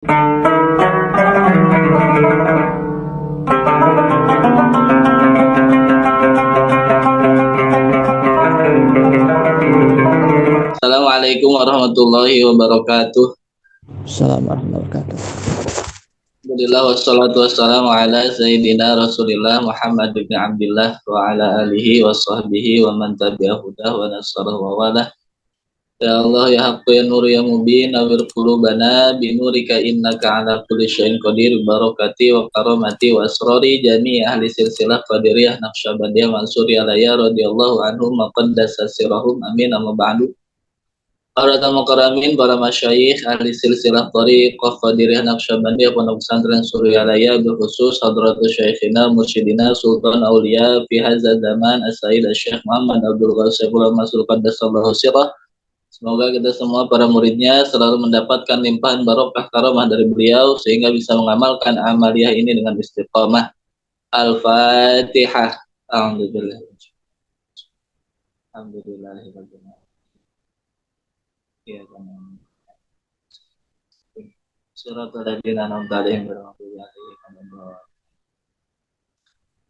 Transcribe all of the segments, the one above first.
Assalamualaikum warahmatullahi wabarakatuh. Assalamualaikum warahmatullahi wabarakatuh. Alhamdulillah wassalatu wassalamu ala sayyidina Rasulillah Muhammad bin Abdullah wa ala alihi wa sahbihi wa man tabi'ahu wa nasarahu wa wala. Ya Allah ya haqqu ya nuru ya mubin nawwir qulubana bi nurika innaka ala kulli syai'in qadir barakati wa karamati wa asrari jami ahli silsilah qadiriyah naqsyabandiyah mansuri alaya radhiyallahu anhum wa qaddasa sirahum amin amma ba'du. Para tamu karamin, para masyayikh, ahli silsilah thariqah qadiriyah naqsyabandiyah pondok pesantren Suryalaya berkhusus hadratus syekhina mursyidina sultan aulia fi hadzal zaman as-sayyid asy-syekh Muhammad Abdul Ghasib Masul Qaddasallahu sirah. Semoga kita semua para muridnya selalu mendapatkan limpahan barokah karamah dari beliau sehingga bisa mengamalkan amaliyah ini dengan istiqamah. Al-Fatihah. Alhamdulillah. Alhamdulillahirabbil ya teman. Surat al-Ladina namtalihim bermakhluk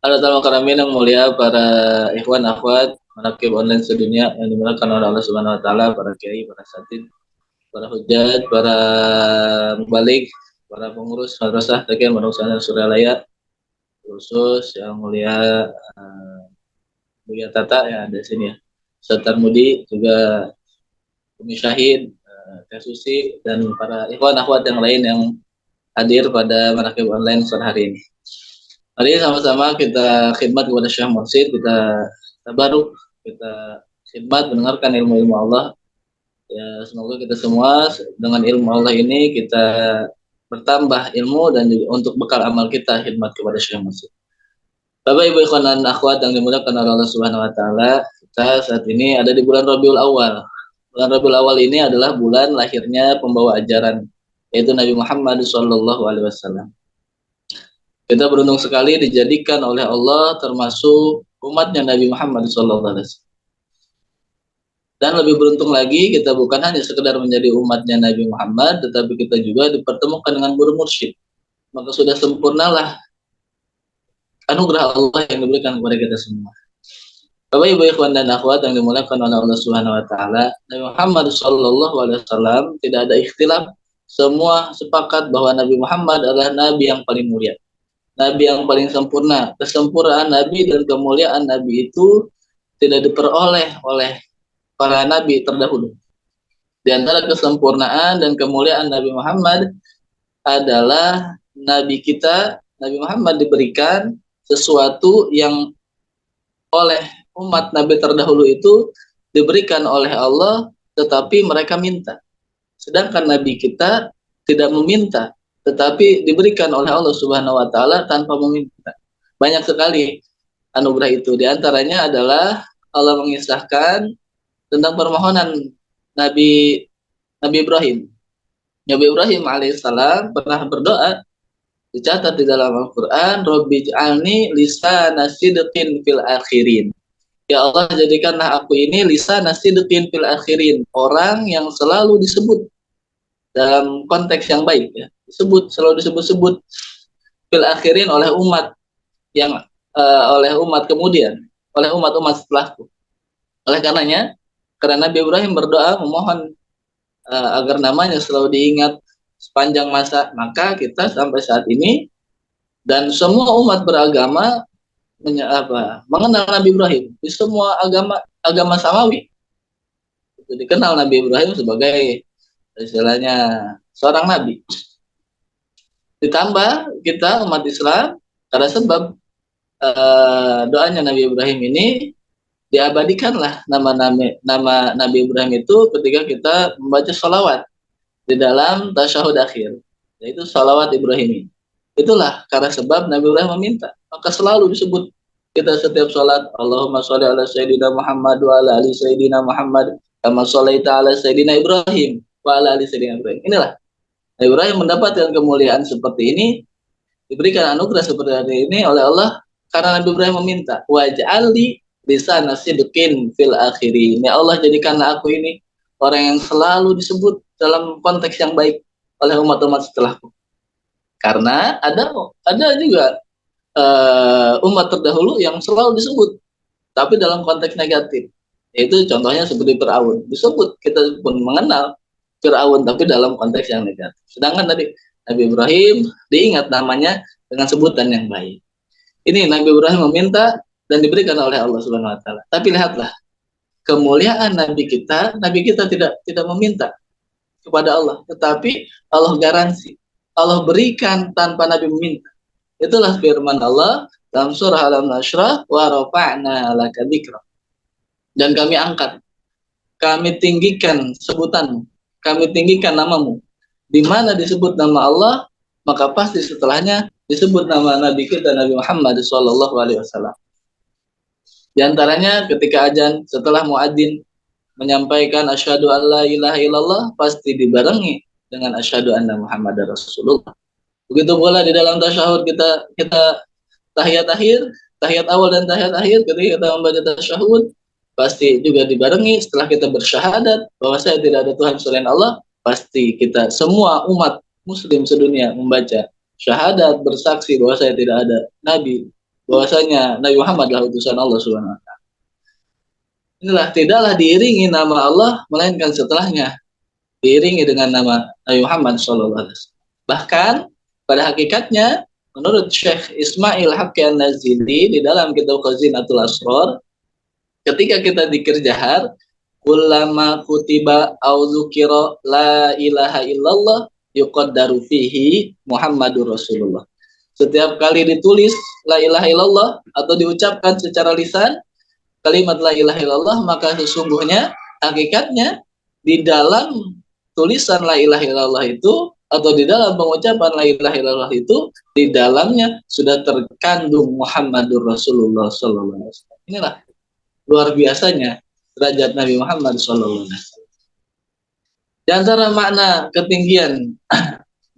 Halo teman karamin yang mulia, para ikhwan akhwat manakib online sedunia yang dimuliakan oleh Allah Subhanahu wa taala, para kiai, para satid, para hujat, para mubalik, para pengurus madrasah Takin Pondok Pesantren Suryalaya, khusus yang mulia Buya Tata yang ada di sini ya. Ustaz Tarmudi, juga Umi Syahid, Teh Susi, dan para ikhwan akhwat yang lain yang hadir pada manakib online sore hari ini. Hari ini sama-sama kita khidmat kepada Syekh Mursyid, kita tabaruk, kita khidmat mendengarkan ilmu-ilmu Allah. Ya, semoga kita semua dengan ilmu Allah ini kita bertambah ilmu dan juga untuk bekal amal kita khidmat kepada Syekh Mursyid. Bapak Ibu ikhwan dan akhwat yang dimuliakan oleh Allah Subhanahu wa taala, kita saat ini ada di bulan Rabiul Awal. Bulan Rabiul Awal ini adalah bulan lahirnya pembawa ajaran, yaitu Nabi Muhammad SAW. Kita beruntung sekali dijadikan oleh Allah termasuk umatnya Nabi Muhammad SAW. Dan lebih beruntung lagi, kita bukan hanya sekedar menjadi umatnya Nabi Muhammad, tetapi kita juga dipertemukan dengan guru mursyid. Maka sudah sempurnalah anugerah Allah yang diberikan kepada kita semua. Bapak Ibu ikhwan dan akhwat yang dimuliakan oleh Allah Subhanahu wa taala, Nabi Muhammad SAW tidak ada ikhtilaf, semua sepakat bahwa Nabi Muhammad adalah nabi yang paling mulia, nabi yang paling sempurna. Kesempurnaan nabi dan kemuliaan nabi itu tidak diperoleh oleh para nabi terdahulu. Di antara kesempurnaan dan kemuliaan Nabi Muhammad adalah nabi kita, Nabi Muhammad diberikan sesuatu yang oleh umat nabi terdahulu itu diberikan oleh Allah, tetapi mereka minta. Sedangkan nabi kita tidak meminta, tetapi diberikan oleh Allah Subhanahu wa taala tanpa meminta. Banyak sekali anugerah itu. Di antaranya adalah Allah mengisahkan tentang permohonan Nabi Ibrahim. Nabi Ibrahim alaihissalam pernah berdoa, dicatat di dalam Al-Quran, Rabbi ij'alni lisana sidqin fil akhirin. Ya Allah, jadikanlah aku ini lisana sidqin fil akhirin, orang yang selalu disebut dalam konteks yang baik ya. Selalu disebut-sebut fil akhirin oleh umat yang oleh umat kemudian, oleh umat-umat setelahku. Oleh karenanya, karena Nabi Ibrahim berdoa memohon agar namanya selalu diingat sepanjang masa, maka kita sampai saat ini dan semua umat beragama mengenal Nabi Ibrahim. Di semua agama samawi itu dikenal Nabi Ibrahim sebagai istilahnya seorang nabi. Ditambah kita umat Islam karena sebab doanya Nabi Ibrahim ini diabadikanlah nama Nabi Ibrahim itu ketika kita membaca sholawat di dalam tasyahud akhir, yaitu sholawat Ibrahimi. Itulah karena sebab Nabi Ibrahim meminta, maka selalu disebut kita setiap sholat, Allahumma sholli ala Sayyidina Muhammad wa ala ali Sayyidina Muhammad kama sholaita ala Sayyidina Ibrahim wa ala ali Sayyidina Ibrahim. Inilah Nabi Ibrahim mendapatkan kemuliaan seperti ini, diberikan anugerah seperti ini oleh Allah karena Nabi Ibrahim meminta, waj'alni lisana sidqin fil akhirin. Ya Allah, jadikanlah aku ini orang yang selalu disebut dalam konteks yang baik. oleh umat-umat setelahku. Karena ada juga umat terdahulu yang selalu disebut, tapi dalam konteks negatif. Yaitu contohnya seperti Fir'aun. Disebut, kita pun mengenal Fir'aun, tapi dalam konteks yang negatif. Sedangkan tadi Nabi Ibrahim diingat namanya dengan sebutan yang baik. Ini Nabi Ibrahim meminta dan diberikan oleh Allah Subhanahu wa taala. Tapi lihatlah, kemuliaan Nabi kita tidak meminta kepada Allah, tetapi Allah garansi. Allah berikan tanpa Nabi meminta. Itulah firman Allah dalam surah Al-Nasrah, wa rafa'na laka dzikra. Dan kami angkat, kami tinggikan sebutanmu, kami tinggikan namamu. Di mana disebut nama Allah, maka pasti setelahnya disebut nama Nabi kita Nabi Muhammad SAW. Di antaranya ketika azan, setelah muadzin menyampaikan asyhadu alla ilaha illallah, pasti dibarengi dengan asyhadu anna Muhammadar Rasulullah. Begitu pula di dalam tasyahud kita tahiyat akhir, tahiyat awal dan tahiyat akhir, ketika kita membaca tasyahud pasti juga dibarengi setelah kita bersyahadat bahwa saya tidak ada Tuhan selain Allah, pasti kita semua umat muslim sedunia membaca syahadat, bersaksi bahwa saya tidak ada nabi, bahwasanya Nabi Muhammad adalah utusan Allah Subhanahu wa taala. Inilah tidaklah diiringi nama Allah melainkan setelahnya diiringi dengan nama Nabi Muhammad sallallahu alaihi wasallam. Bahkan pada hakikatnya menurut Syekh Ismail Haqqi An-Nazili di dalam kitab Khazinatul Asrar, ketika kita dzikir jahar, kullama kutiba au dzukira la ilaha illallah yuqaddaru fihi Muhammadur Rasulullah. Setiap kali ditulis la ilaha illallah atau diucapkan secara lisan kalimat la ilaha illallah, maka sesungguhnya hakikatnya di dalam tulisan la ilaha illallah itu atau di dalam pengucapan la ilaha illallah itu di dalamnya sudah terkandung Muhammadur Rasulullah sallallahu alaihi wasallam. Inilah luar biasanya derajat Nabi Muhammad sallallahu alaihi wasallam. Di antara makna ketinggian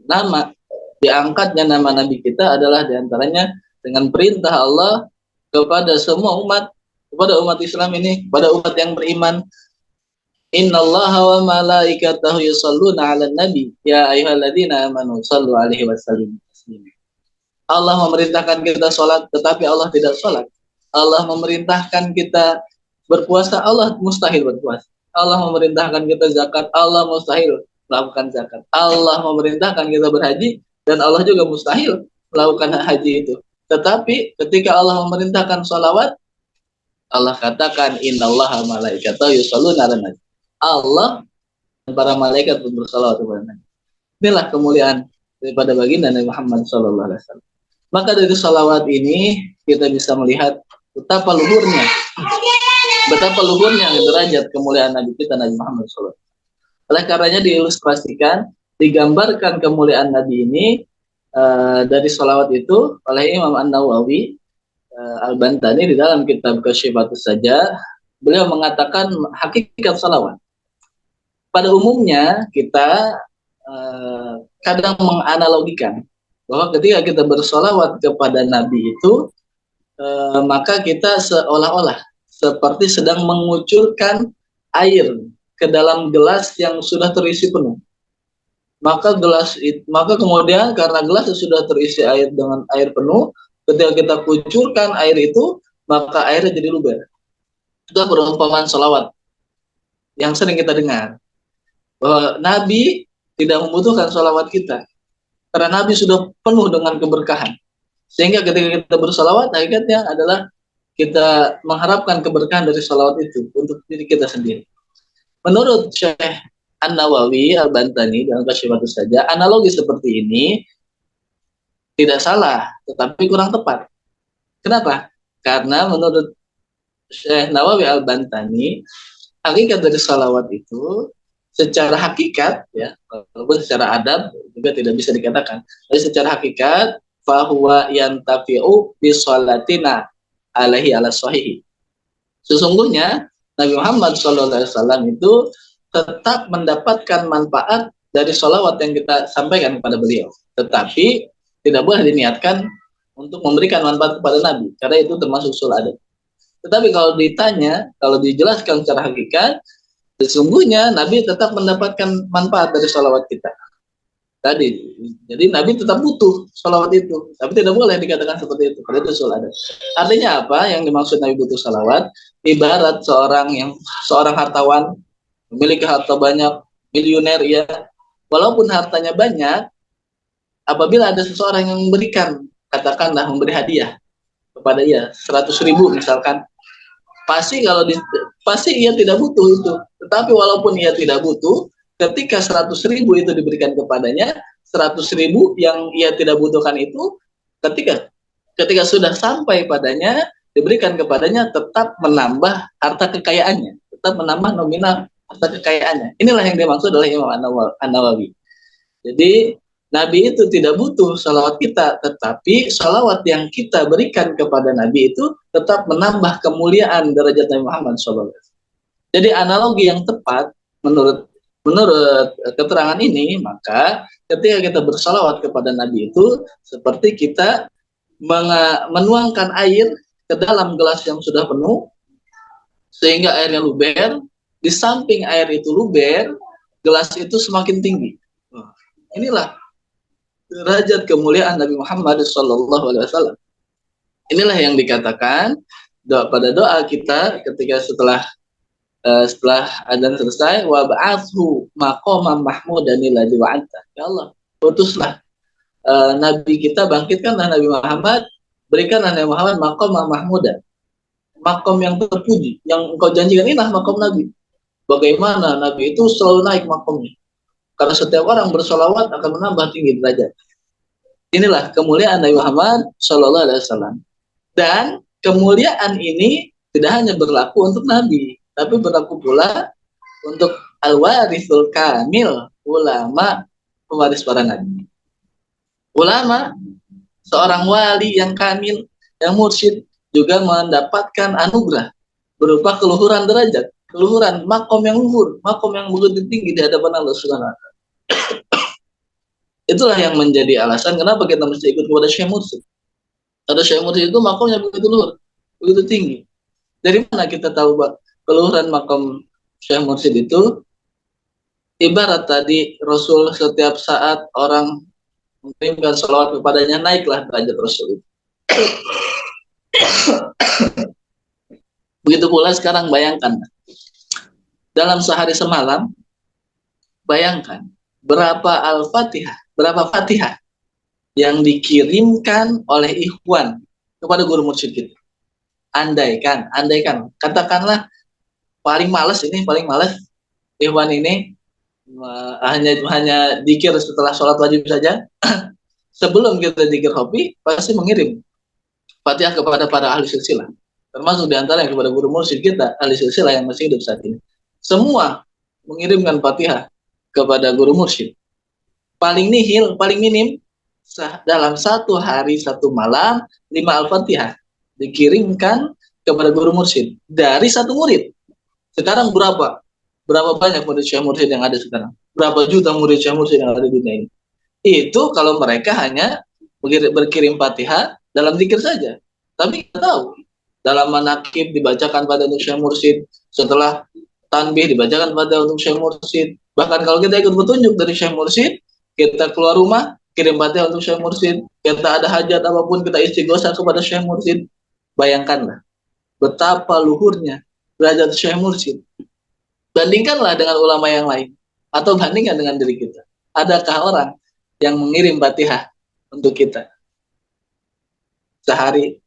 nama, diangkatnya nama Nabi kita adalah di antaranya dengan perintah Allah kepada semua umat, kepada umat Islam ini, kepada umat yang beriman. Innallaha wa malaikatahu yusholluna 'alan nabi ya ayyuhalladzina amanu shallu 'alaihi wa sallimu taslima. Allah memerintahkan kita salat, tetapi Allah tidak salat. Allah memerintahkan kita berpuasa, Allah mustahil berpuasa. Allah memerintahkan kita zakat, Allah mustahil melakukan zakat. Allah memerintahkan kita berhaji, dan Allah juga mustahil melakukan haji itu. Tetapi ketika Allah memerintahkan sholawat, Allah katakan innallaha malaikatahu yusholluna 'alan nabi. Allah dan para malaikat pun bersalawat kepada Nabi. Inilah kemuliaan daripada baginda Nabi Muhammad sallallahu alaihi wasallam. Maka dari salawat ini kita bisa melihat betapa luhurnya derajat kemuliaan Nabi kita Nabi Muhammad sallallahu alaihi wasallam. Oleh karenanya diilustrasikan, digambarkan kemuliaan Nabi ini dari salawat itu oleh Imam An-Nawawi Al-Bantani di dalam kitab Kasyifatus Sajjah. Beliau mengatakan hakikat salawat. Pada umumnya kita kadang menganalogikan bahwa ketika kita bersolawat kepada Nabi itu maka kita seolah-olah seperti sedang mengucurkan air ke dalam gelas yang sudah terisi penuh. Maka kemudian karena gelas sudah terisi air dengan air penuh, ketika kita kucurkan air itu, maka airnya jadi luber. Itu perumpamaan salawat yang sering kita dengar, bahwa Nabi tidak membutuhkan salawat kita karena Nabi sudah penuh dengan keberkahan, sehingga ketika kita bersalawat hakikatnya adalah kita mengharapkan keberkahan dari salawat itu untuk diri kita sendiri. Menurut Syekh An-Nawawi Al-Bantani dalam Kasyifatus Sajjah, analogi seperti ini tidak salah, tetapi kurang tepat. Kenapa? Karena menurut Syekh Nawawi Al-Bantani, hakikat dari salawat itu secara hakikat, ya, walaupun secara adab juga tidak bisa dikatakan, tapi secara hakikat, fahuwa yantafi'u bisolatina alaihi ala sahihi. Sesungguhnya Nabi Muhammad SAW itu tetap mendapatkan manfaat dari sholawat yang kita sampaikan kepada beliau, tetapi tidak boleh diniatkan untuk memberikan manfaat kepada Nabi, karena itu termasuk usul adab. Tetapi kalau ditanya, kalau dijelaskan secara hakikat, sesungguhnya Nabi tetap mendapatkan manfaat dari sholawat kita. tadi. Jadi Nabi tetap butuh salawat itu, tapi tidak boleh dikatakan seperti itu. Kalau itu salah. Artinya apa? Yang dimaksud Nabi butuh salawat, ibarat seorang hartawan memiliki harta banyak, miliuner ya, walaupun hartanya banyak, apabila ada seseorang yang memberikan, katakanlah memberi hadiah kepada ia 100.000 misalkan, pasti ia tidak butuh itu. Tetapi walaupun ia tidak butuh, ketika 100.000 itu diberikan kepadanya, 100.000 yang ia tidak butuhkan itu, ketika ketika sudah sampai padanya, diberikan kepadanya, tetap menambah harta kekayaannya, tetap menambah nominal harta kekayaannya. Inilah yang dimaksud oleh Imam An-Nawawi. Jadi Nabi itu tidak butuh salawat kita, tetapi salawat yang kita berikan kepada Nabi itu tetap menambah kemuliaan derajat Nabi Muhammad SAW. Jadi analogi yang tepat menurut keterangan ini, maka ketika kita bersalawat kepada Nabi itu seperti kita menuangkan air ke dalam gelas yang sudah penuh sehingga airnya luber. Di samping air itu luber, gelas itu semakin tinggi. Inilah derajat kemuliaan Nabi Muhammad SAW. Inilah yang dikatakan pada doa kita ketika setelah adzan selesai, wa ba'athu maqaman mahmudan alladzi wa'adta. Ya Allah, utuslah Nabi kita, bangkitkanlah Nabi Muhammad, berikanlah Nabi Muhammad maqaman mahmudan, makom yang terpuji, yang engkau janjikan. Inilah makom Nabi. Bagaimana Nabi itu selalu naik makomnya, karena setiap orang bersolawat akan menambah tinggi derajat. Inilah kemuliaan Nabi Muhammad SAW. Dan kemuliaan ini tidak hanya berlaku untuk Nabi, tapi berlaku pula untuk al-warithul kamil, ulama pewaris para Nabi. Ulama, seorang wali yang kamil, yang mursyid, juga mendapatkan anugerah berupa keluhuran derajat, keluhuran makom yang luhur, makom yang begitu tinggi di hadapan Allah Subhanahu wa Ta'ala. Itulah yang menjadi alasan kenapa kita mesti ikut kepada Syekh Mursyid. Ada Syekh Mursyid itu makomnya begitu luhur, begitu tinggi. Dari mana kita tahu keluhuran makom Syekh Mursyid itu? Ibarat tadi Rasul, setiap saat orang mengirimkan salawat kepadanya, naiklah derajat Rasul itu. Begitu pula sekarang, bayangkan dalam sehari semalam, bayangkan berapa Al-Fatihah, berapa Fatihah yang dikirimkan oleh ikhwan kepada guru mursyid kita. Andaikan, katakanlah paling males ikhwan ini hanya dikir setelah sholat wajib saja. Sebelum kita dikir hobi, pasti mengirim Fatihah kepada para ahli silsilah, termasuk diantara yang kepada guru mursyid kita, ahli silsilah yang masih hidup saat ini. Semua mengirimkan Fatihah kepada guru mursyid. Paling nihil, paling minim, dalam satu hari satu malam 5 Al-Fatihah dikirimkan kepada guru mursyid dari satu murid. Sekarang berapa banyak murid Syekh Mursyid yang ada sekarang? Berapa juta murid Syekh Mursyid yang ada di dunia ini? Itu kalau mereka hanya berkirim Fatihah dalam zikir saja. Tapi kita tahu dalam manaqib dibacakan pada untuk Syekh Mursyid, setelah tanbih dibacakan pada untuk Syekh Mursyid. Bahkan kalau kita ikut petunjuk dari Syekh Mursyid, kita keluar rumah kirim Fatihah untuk Syekh Mursyid. Kita ada hajat apapun, kita istighosah kepada Syekh Mursyid. Bayangkanlah betapa luhurnya derajat Syekh Mursyid. Bandingkanlah dengan ulama yang lain, atau bandingkan dengan diri kita. Adakah orang yang mengirim Fatihah untuk kita sehari?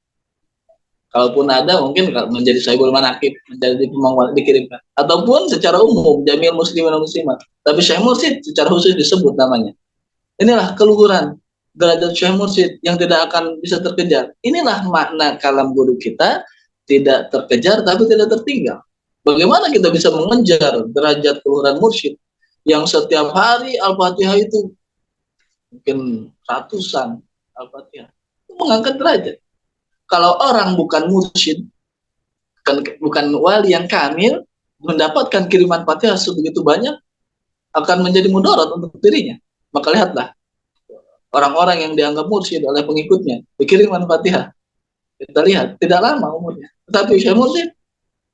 Kalaupun ada, mungkin menjadi Sahibul Manaqib, menjadi pemangwal dikirimkan. Ataupun secara umum, Jamil Muslimin dan Muslimat. Tapi Syekh Mursyid secara khusus disebut namanya. Inilah keluhuran derajat Syekh Mursyid yang tidak akan bisa terkejar. Inilah makna kalam guru kita, tidak terkejar tapi tidak tertinggal. Bagaimana kita bisa mengejar derajat keluhuran mursyid yang setiap hari Al-Fatihah itu mungkin ratusan Al-Fatihah, itu mengangkat derajat. Kalau orang bukan mursyid, bukan wali yang kamil, mendapatkan kiriman Fatihah sebegitu banyak, akan menjadi mudarat untuk dirinya. Maka lihatlah orang-orang yang dianggap mursyid oleh pengikutnya, dikiriman Fatihah. Kita lihat, tidak lama umurnya. Tetapi Syekh Mursyid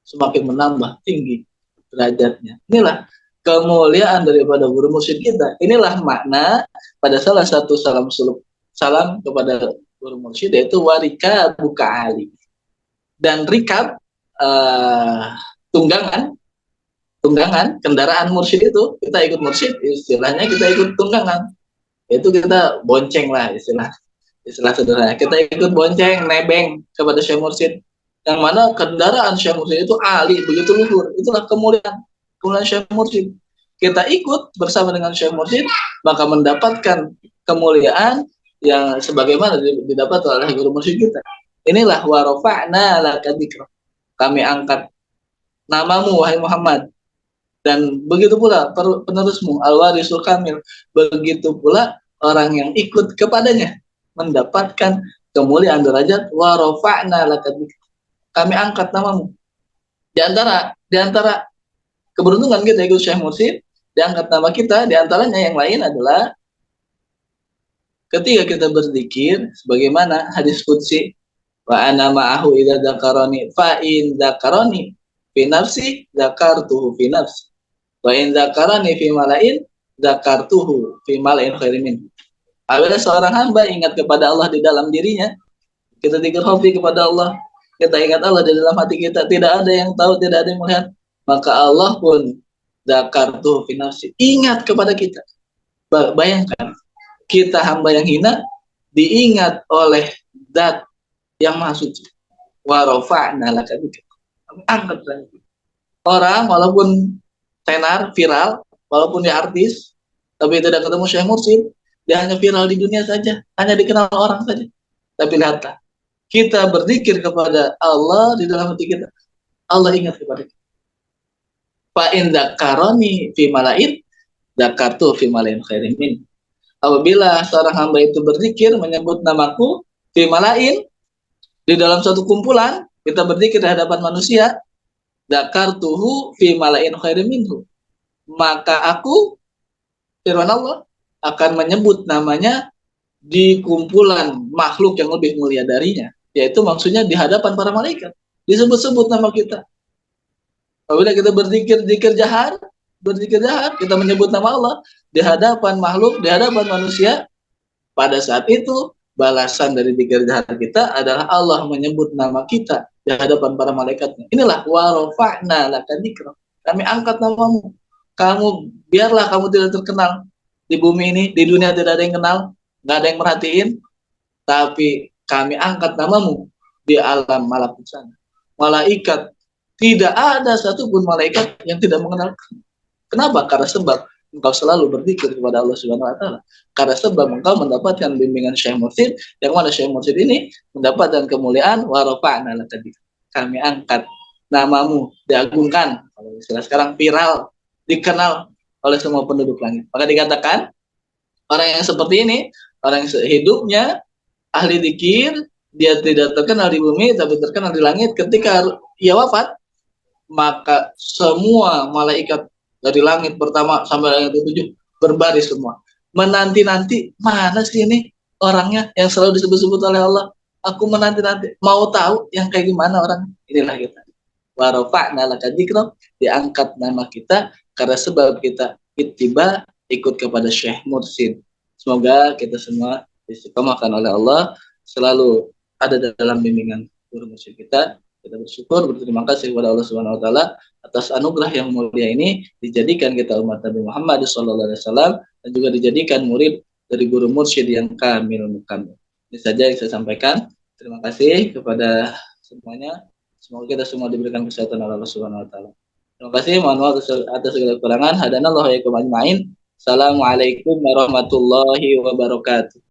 semakin menambah tinggi derajatnya. Inilah kemuliaan daripada guru mursyid kita. Inilah makna pada salah satu salam kepada guru mursyid, yaitu warika buka ali. Dan rikab, tunggangan kendaraan mursyid itu, kita ikut mursyid, istilahnya kita ikut tunggangan, itu kita bonceng lah, istilah sederhana, kita ikut bonceng, nebeng kepada Syekh Mursyid, yang mana kendaraan Syekh Mursyid itu ali, begitu luhur. Itulah kemuliaan Syekh Mursyid. Kita ikut bersama dengan Syekh Mursyid, maka mendapatkan kemuliaan yang sebagaimana didapat oleh guru mursyid kita. Inilah wa rafa'na laka dzikra, kami angkat namamu wahai Muhammad, dan begitu pula penerusmu al-warisul kamil, begitu pula orang yang ikut kepadanya mendapatkan kemuliaan derajat. Wa rafa'na laka dzikra, kami angkat namamu. Di antara keberuntungan kita ikut Syekh Mursyid, diangkat nama kita. Di antaranya yang lain adalah ketika kita berzikir, sebagaimana hadis qudsi, wa ana ma'ahu idza dzakarani fa in dzakarani fi nafsi dzakartuhu fi nafsi wa in dzakarani fi malain dzakartuhu fi malain khairin min. Apabila seorang hamba ingat kepada Allah di dalam dirinya, kita zikir khafi kepada Allah, kita ingat Allah di dalam hati kita, tidak ada yang tahu, tidak ada yang melihat, maka Allah pun dzakartuhu fi nafsi, ingat kepada kita. Bayangkan, kita hamba yang hina diingat oleh zat yang maha suci. Wa rafa'na laka dzikra, angkat lagi. Orang walaupun tenar, viral, walaupun dia artis, tapi tidak ketemu Syekh Mursyid, dia hanya viral di dunia saja, hanya dikenal orang saja. Tapi lihatlah, kita berzikir kepada Allah di dalam hati kita, Allah ingat kepada kita. Fa in dzakarani fi malain dzakartu fi malain khairin min. Apabila seorang hamba itu berzikir menyebut namaku fi malain, di dalam suatu kumpulan, kita berzikir di hadapan manusia, dzakartuhu fi malain khairin minhu, maka aku, firman Allah, akan menyebut namanya di kumpulan makhluk yang lebih mulia darinya, yaitu maksudnya di hadapan para malaikat, disebut-sebut nama kita. Apabila kita berzikir jahat, kita menyebut nama Allah di hadapan makhluk, di hadapan manusia, pada saat itu balasan dari zikir jahat kita adalah Allah menyebut nama kita di hadapan para malaikatnya. Inilah wa rafa'na laka dzikra, kami angkat namamu. Biarlah kamu tidak terkenal di bumi ini, di dunia tidak ada yang kenal, nggak ada yang merhatiin, tapi kami angkat namamu di alam malakut sana. Malaikat, tidak ada satupun malaikat yang tidak mengenal. Kenapa? Karena sebab engkau selalu berzikir kepada Allah Subhanahu wa taala. Karena sebab engkau mendapatkan bimbingan Syekh Mursyid, yang mana Syekh Mursyid ini mendapatkan kemuliaan wa rafa'na laka dzikra, kami angkat namamu, diagungkan. Kalau istilah sekarang viral, dikenal oleh semua penduduk langit. Maka dikatakan orang yang seperti ini, orang yang hidupnya ahli zikir, dia tidak terkenal di bumi tapi terkenal di langit. Ketika ia wafat, maka semua malaikat dari langit pertama sampai langit ketujuh berbaris semua, menanti-nanti, mana sih ini orangnya yang selalu disebut-sebut oleh Allah. Aku menanti-nanti, mau tahu yang kayak gimana orang. Inilah kita. Wa rafa'na laka dzikra, diangkat nama kita karena sebab kita ittiba, ikut kepada Syekh Mursyid. Semoga kita semua diistiqomahkan oleh Allah, selalu ada dalam bimbingan guru mursyid kita. Kita bersyukur, berterima kasih kepada Allah Subhanahu wa taala atas anugerah yang mulia ini, dijadikan kita umat Nabi Muhammad sallallahu alaihi wasallam, dan juga dijadikan murid dari guru mursyid yang kamil mukamil. Ini saja yang saya sampaikan. Terima kasih kepada semuanya. Semoga kita semua diberikan kesehatan oleh Allah Subhanahu wa taala. Terima kasih, mohon maaf atas segala kekurangan. Hadanallahu wa iyyakum ajmain. Assalamualaikum warahmatullahi wabarakatuh.